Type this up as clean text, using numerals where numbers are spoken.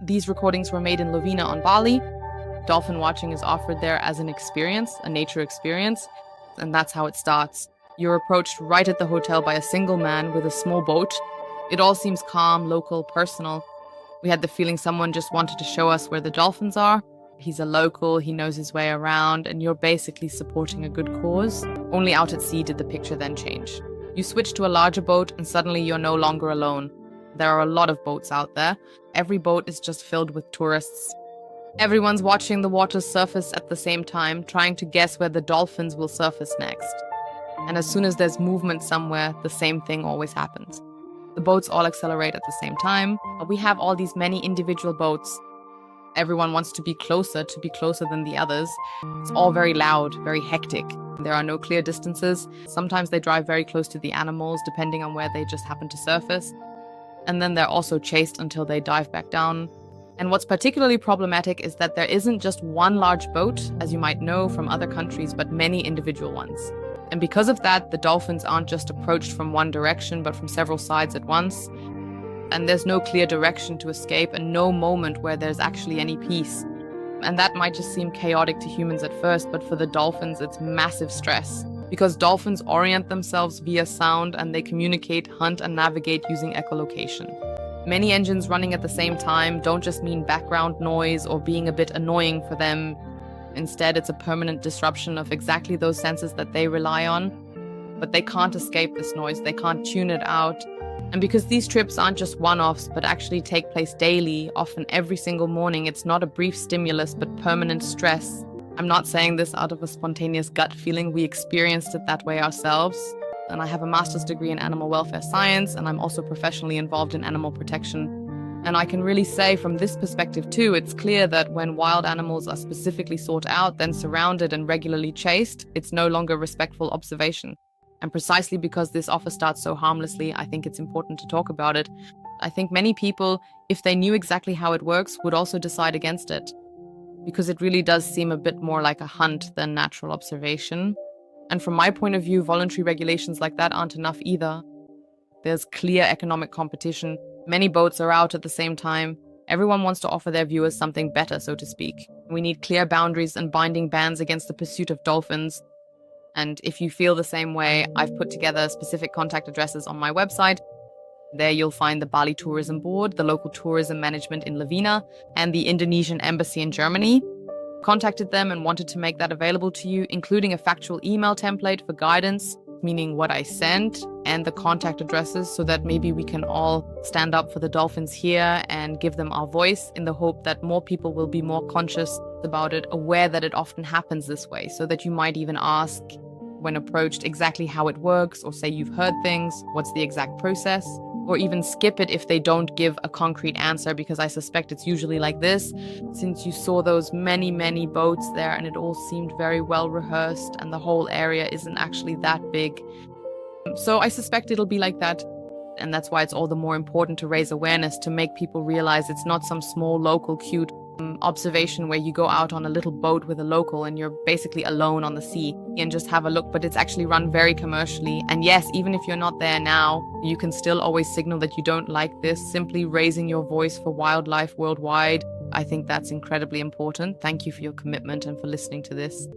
These recordings were made in Lovina on Bali. Dolphin watching is offered there as an experience, a nature experience, and that's how it starts. You're approached right at the hotel by a single man with a small boat. It all seems calm, local, personal. We had the feeling someone just wanted to show us where the dolphins are. He's a local, he knows his way around, and you're basically supporting a good cause. Only out at sea did the picture then change. You switch to a larger boat and suddenly you're no longer alone. There are a lot of boats out there. Every boat is just filled with tourists. Everyone's watching the waters surface at the same time, trying to guess where the dolphins will surface next. And as soon as there's movement somewhere, the same thing always happens. The boats all accelerate at the same time. We have all these many individual boats. Everyone wants to be closer than the others. It's all very loud, very hectic. There are no clear distances. Sometimes they drive very close to the animals, depending on where they just happen to surface. And then they're also chased until they dive back down. And what's particularly problematic is that there isn't just one large boat, as you might know from other countries, but many individual ones. And because of that, the dolphins aren't just approached from one direction, but from several sides at once. And there's no clear direction to escape and no moment where there's actually any peace. And that might just seem chaotic to humans at first, but for the dolphins, it's massive stress. Because dolphins orient themselves via sound and they communicate, hunt, and navigate using echolocation. Many engines running at the same time don't just mean background noise or being a bit annoying for them. Instead, it's a permanent disruption of exactly those senses that they rely on. But they can't escape this noise, they can't tune it out. And because these trips aren't just one-offs, but actually take place daily, often every single morning, it's not a brief stimulus, but permanent stress. I'm not saying this out of a spontaneous gut feeling. We experienced it that way ourselves. And I have a master's degree in animal welfare science, and I'm also professionally involved in animal protection. And I can really say from this perspective too, it's clear that when wild animals are specifically sought out, then surrounded and regularly chased, it's no longer respectful observation. And precisely because this offer starts so harmlessly, I think it's important to talk about it. I think many people, if they knew exactly how it works, would also decide against it. Because it really does seem a bit more like a hunt than natural observation. And from my point of view, voluntary regulations like that aren't enough either. There's clear economic competition. Many boats are out at the same time. Everyone wants to offer their viewers something better, so to speak. We need clear boundaries and binding bans against the pursuit of dolphins. And if you feel the same way, I've put together specific contact addresses on my website. There you'll find the Bali Tourism Board, the local tourism management in Lovina, and the Indonesian embassy in Germany. Contacted them and wanted to make that available to you, including a factual email template for guidance, meaning what I sent, and the contact addresses so that maybe we can all stand up for the dolphins here and give them our voice in the hope that more people will be more conscious about it, aware that it often happens this way, so that you might even ask when approached exactly how it works, or say you've heard things, what's the exact process, or even skip it if they don't give a concrete answer, because I suspect it's usually like this, since you saw those many, many boats there and it all seemed very well rehearsed and the whole area isn't actually that big. So I suspect it'll be like that. And that's why it's all the more important to raise awareness, to make people realize it's not some small local cute observation where you go out on a little boat with a local and you're basically alone on the sea and just have a look, but it's actually run very commercially. And yes, even if you're not there now, you can still always signal that you don't like this, simply raising your voice for wildlife worldwide. I think that's incredibly important. Thank you for your commitment and for listening to this.